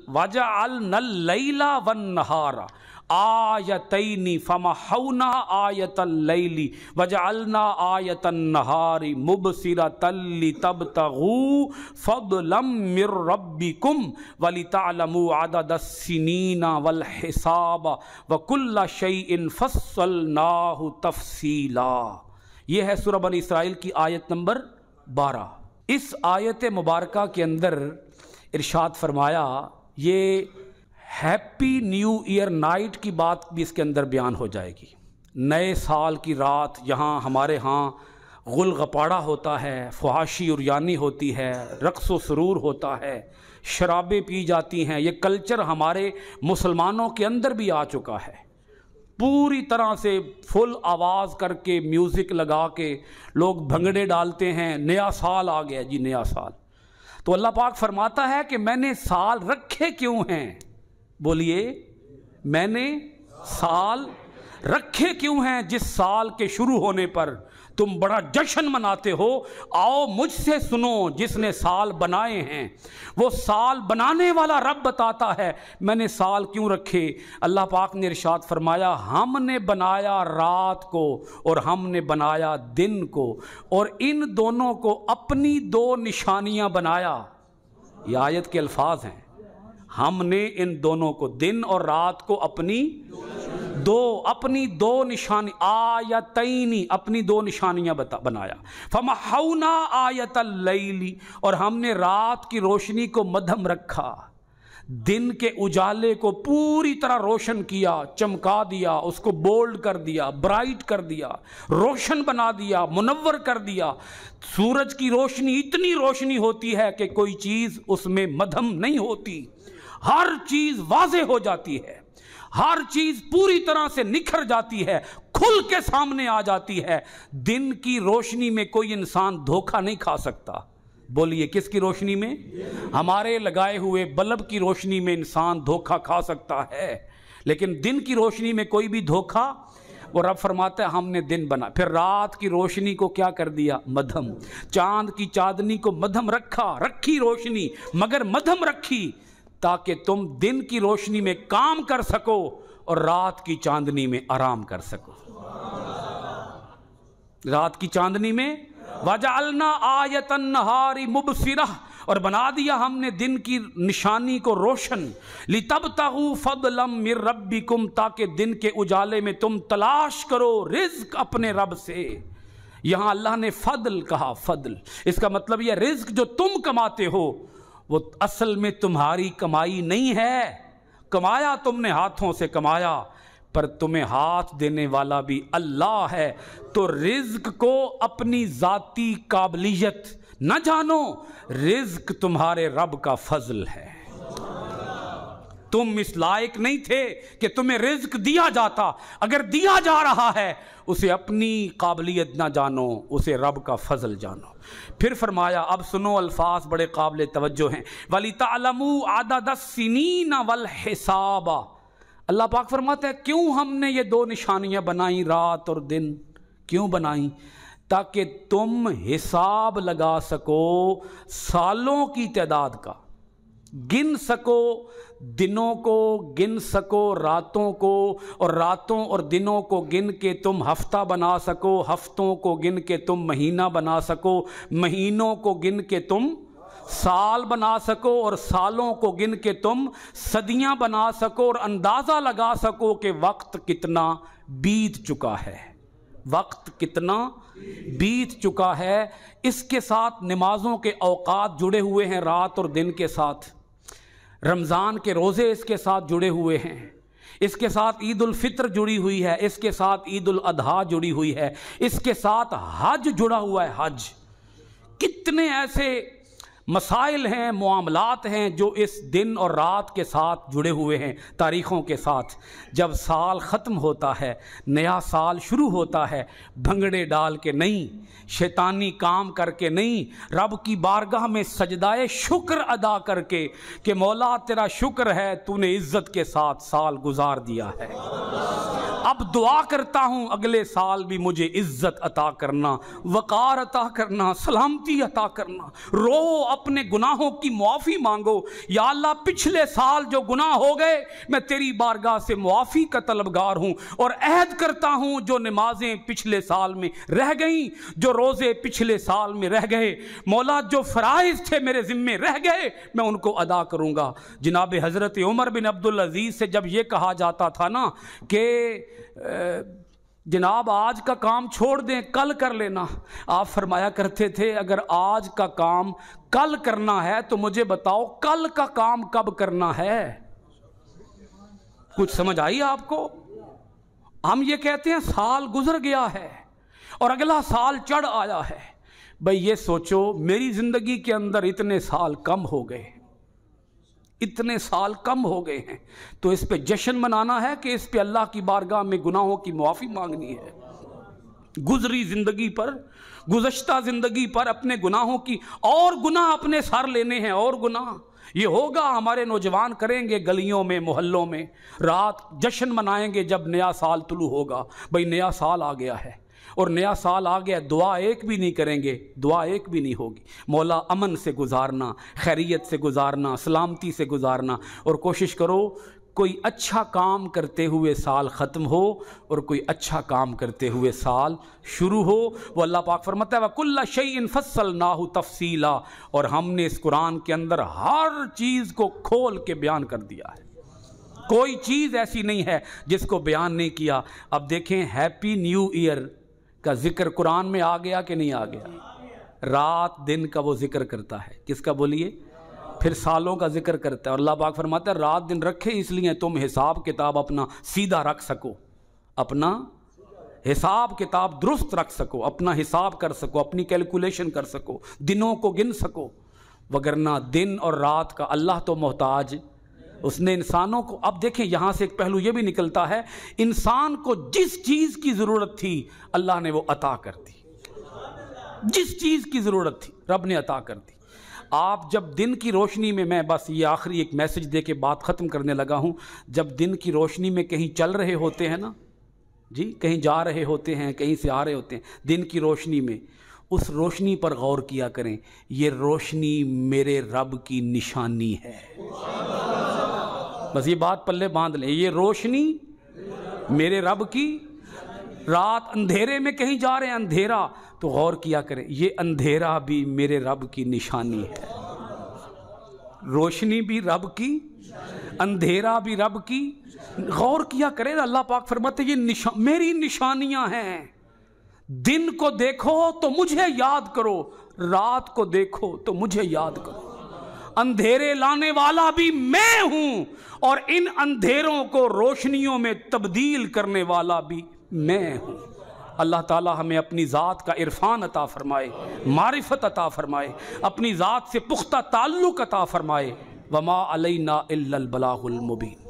وَجَعَلْنَا اللَّيْلَ وَالنَّهَارَ آیتین فمحونا آیت اللیل وجعلنا آیت النہار مبصرۃ لتبتغوا فضلا من ربکم ولتعلموا عدد السنین والحساب وکل شیء فصلناہ تفصیلا۔ یہ ہے سورہ بنی اسرائیل کی آیت نمبر 12۔ اس آیت مبارکہ کے اندر ارشاد فرمایا، یہ ہیپی نیو ایئر نائٹ کی بات بھی اس کے اندر بیان ہو جائے گی۔ نئے سال کی رات یہاں ہمارے ہاں غل غپاڑا ہوتا ہے، فحاشی عریانی ہوتی ہے، رقص و سرور ہوتا ہے، شرابیں پی جاتی ہیں۔ یہ کلچر ہمارے مسلمانوں کے اندر بھی آ چکا ہے، پوری طرح سے فل آواز کر کے میوزک لگا کے لوگ بھنگڑے ڈالتے ہیں۔ نیا سال آ گیا جی، نیا سال۔ تو اللہ پاک فرماتا ہے کہ میں نے سال رکھے کیوں ہیں؟ بولیے، میں نے سال رکھے کیوں ہیں؟ جس سال کے شروع ہونے پر تم بڑا جشن مناتے ہو، آؤ مجھ سے سنو جس نے سال بنائے ہیں۔ وہ سال بنانے والا رب بتاتا ہے میں نے سال کیوں رکھے۔ اللہ پاک نے ارشاد فرمایا، ہم نے بنایا رات کو اور ہم نے بنایا دن کو، اور ان دونوں کو اپنی دو نشانیاں بنایا۔ یہ آیت کے الفاظ ہیں، ہم نے ان دونوں کو، دن اور رات کو، اپنی دو نشانی، آیتینی، اپنی دو نشانیاں بنایا۔ فمحونا آیت اللیل، اور ہم نے رات کی روشنی کو مدھم رکھا، دن کے اجالے کو پوری طرح روشن کیا، چمکا دیا، اس کو بولڈ کر دیا، برائٹ کر دیا، روشن بنا دیا، منور کر دیا۔ سورج کی روشنی اتنی روشنی ہوتی ہے کہ کوئی چیز اس میں مدھم نہیں ہوتی، ہر چیز واضح ہو جاتی ہے، ہر چیز پوری طرح سے نکھر جاتی ہے، کھل کے سامنے آ جاتی ہے۔ دن کی روشنی میں کوئی انسان دھوکہ نہیں کھا سکتا۔ بولیے، کس کی روشنی میں؟ ہمارے لگائے ہوئے بلب کی روشنی میں انسان دھوکہ کھا سکتا ہے، لیکن دن کی روشنی میں کوئی بھی دھوکہ۔ وہ رب فرماتا ہے ہم نے دن بنا، پھر رات کی روشنی کو کیا کر دیا؟ مدھم۔ چاند کی چاندنی کو مدھم رکھی روشنی، مگر مدھم رکھی تاکہ تم دن کی روشنی میں کام کر سکو اور رات کی چاندنی میں آرام کر سکو۔ رات کی چاندنی میں وَجَعَلْنَا آیَةَ النَّهَارِ مُبْصِرَةً، اور بنا دیا ہم نے دن کی نشانی کو روشن، لِتَبْتَغُوا فَضْلًا مِّن رَبِّكُمْ، تاکہ دن کے اجالے میں تم تلاش کرو رزق اپنے رب سے۔ یہاں اللہ نے فضل کہا، فضل، اس کا مطلب یہ رزق جو تم کماتے ہو وہ اصل میں تمہاری کمائی نہیں ہے، کمایا تم نے ہاتھوں سے کمایا، پر تمہیں ہاتھ دینے والا بھی اللہ ہے۔ تو رزق کو اپنی ذاتی قابلیت نہ جانو، رزق تمہارے رب کا فضل ہے۔ تم اس لائق نہیں تھے کہ تمہیں رزق دیا جاتا، اگر دیا جا رہا ہے اسے اپنی قابلیت نہ جانو، اسے رب کا فضل جانو۔ پھر فرمایا، اب سنو، الفاظ بڑے قابل توجہ ہیں، وَلِتَعْلَمُوا عَدَدَ السِّنِينَ وَالْحِسَابَ۔ اللہ پاک فرماتا ہے کیوں ہم نے یہ دو نشانیاں بنائیں، رات اور دن کیوں بنائیں؟ تاکہ تم حساب لگا سکو سالوں کی تعداد کا، گن سکو دنوں کو، گن سکو راتوں کو، اور راتوں اور دنوں کو گن کے تم ہفتہ بنا سکو، ہفتوں کو گن کے تم مہینہ بنا سکو، مہینوں کو گن کے تم سال بنا سکو، اور سالوں کو گن کے تم صدیاں بنا سکو، اور اندازہ لگا سکو کہ وقت کتنا بیت چکا ہے، وقت کتنا بیت چکا ہے۔ اس کے ساتھ نمازوں کے اوقات جڑے ہوئے ہیں، رات اور دن کے ساتھ، رمضان کے روزے اس کے ساتھ جڑے ہوئے ہیں، اس کے ساتھ عید الفطر جڑی ہوئی ہے، اس کے ساتھ عید الاضحیٰ جڑی ہوئی ہے، اس کے ساتھ حج جڑا ہوا ہے، حج۔ کتنے ایسے مسائل ہیں، معاملات ہیں جو اس دن اور رات کے ساتھ جڑے ہوئے ہیں، تاریخوں کے ساتھ۔ جب سال ختم ہوتا ہے، نیا سال شروع ہوتا ہے، بھنگڑے ڈال کے نہیں، شیطانی کام کر کے نہیں، رب کی بارگاہ میں سجدائے شکر ادا کر کے کہ مولا تیرا شکر ہے تو نے عزت کے ساتھ سال گزار دیا ہے، اب دعا کرتا ہوں اگلے سال بھی مجھے عزت عطا کرنا، وقار عطا کرنا، سلامتی عطا کرنا۔ رو اپنے گناہوں کی معافی مانگو، یا اللہ پچھلے سال جو گناہ ہو گئے میں تیری بارگاہ سے معافی کا طلبگار ہوں، اور عہد کرتا ہوں جو نمازیں پچھلے سال میں رہ گئیں، جو روزے پچھلے سال میں رہ گئے، مولا جو فرائض تھے میرے ذمے رہ گئے میں ان کو ادا کروں گا۔ جناب حضرت عمر بن عبدالعزیز سے جب یہ کہا جاتا تھا نا کہ جناب آج کا کام چھوڑ دیں کل کر لینا، آپ فرمایا کرتے تھے اگر آج کا کام کل کرنا ہے تو مجھے بتاؤ کل کا کام کب کرنا ہے؟ کچھ سمجھ آئی آپ کو؟ ہم یہ کہتے ہیں سال گزر گیا ہے اور اگلا سال چڑھ آیا ہے۔ بھئی یہ سوچو میری زندگی کے اندر اتنے سال کم ہو گئے، اتنے سال کم ہو گئے ہیں، تو اس پہ جشن منانا ہے کہ اس پہ اللہ کی بارگاہ میں گناہوں کی معافی مانگنی ہے؟ گزری زندگی پر، گزشتہ زندگی پر اپنے گناہوں کی اور گناہ اپنے سر لینے ہیں، اور گناہ یہ ہوگا ہمارے نوجوان کریں گے گلیوں میں محلوں میں، رات جشن منائیں گے جب نیا سال طلوع ہوگا۔ بھئی نیا سال آ گیا ہے اور نیا سال آ گیا، دعا ایک بھی نہیں کریں گے، دعا ایک بھی نہیں ہوگی۔ مولا امن سے گزارنا، خیریت سے گزارنا، سلامتی سے گزارنا، اور کوشش کرو کوئی اچھا کام کرتے ہوئے سال ختم ہو اور کوئی اچھا کام کرتے ہوئے سال شروع ہو۔ وہ اللہ پاک فرماتا ہے وَكُلَّ شَيْءٍ فَصَّلْنَاهُ تَفْصِيلًا، اور ہم نے اس قرآن کے اندر ہر چیز کو کھول کے بیان کر دیا ہے، کوئی چیز ایسی نہیں ہے جس کو بیان نہیں کیا۔ اب دیکھیں ہیپی نیو ایئر کا ذکر قرآن میں آ گیا کہ نہیں آ گیا؟ رات دن کا وہ ذکر کرتا ہے، کس کا بولیے؟ پھر سالوں کا ذکر کرتا ہے، اور اللہ پاک فرماتا ہے رات دن رکھے اس لیے تم حساب کتاب اپنا سیدھا رکھ سکو، اپنا حساب کتاب درست رکھ سکو، اپنا حساب کر سکو، اپنی کیلکولیشن کر سکو، دنوں کو گن سکو، وگرنہ دن اور رات کا اللہ تو محتاج، اس نے انسانوں کو۔ اب دیکھیں یہاں سے ایک پہلو یہ بھی نکلتا ہے انسان کو جس چیز کی ضرورت تھی اللہ نے وہ عطا کر دی، جس چیز کی ضرورت تھی رب نے عطا کر دی۔ آپ جب دن کی روشنی میں بس یہ آخری ایک میسج دے کے بات ختم کرنے لگا ہوں، جب دن کی روشنی میں کہیں چل رہے ہوتے ہیں نا جی، کہیں جا رہے ہوتے ہیں، کہیں سے آ رہے ہوتے ہیں، دن کی روشنی میں اس روشنی پر غور کیا کریں، یہ روشنی میرے رب کی نشانی ہے۔ بس یہ بات پلے باندھ لیں، یہ روشنی میرے رب کی، رات اندھیرے میں کہیں جا رہے ہیں اندھیرا تو غور کیا کریں یہ اندھیرا بھی میرے رب کی نشانی ہے، روشنی بھی رب کی، اندھیرا بھی رب کی۔ غور کیا کریں، اللہ پاک فرماتے ہیں یہ میری نشانیاں ہیں، دن کو دیکھو تو مجھے یاد کرو، رات کو دیکھو تو مجھے یاد کرو، اندھیرے لانے والا بھی میں ہوں اور ان اندھیروں کو روشنیوں میں تبدیل کرنے والا بھی میں ہوں۔ اللہ تعالی ہمیں اپنی ذات کا عرفان عطا فرمائے، معرفت عطا فرمائے، اپنی ذات سے پختہ تعلق عطا فرمائے۔ وما علینا الا البلاغ المبین۔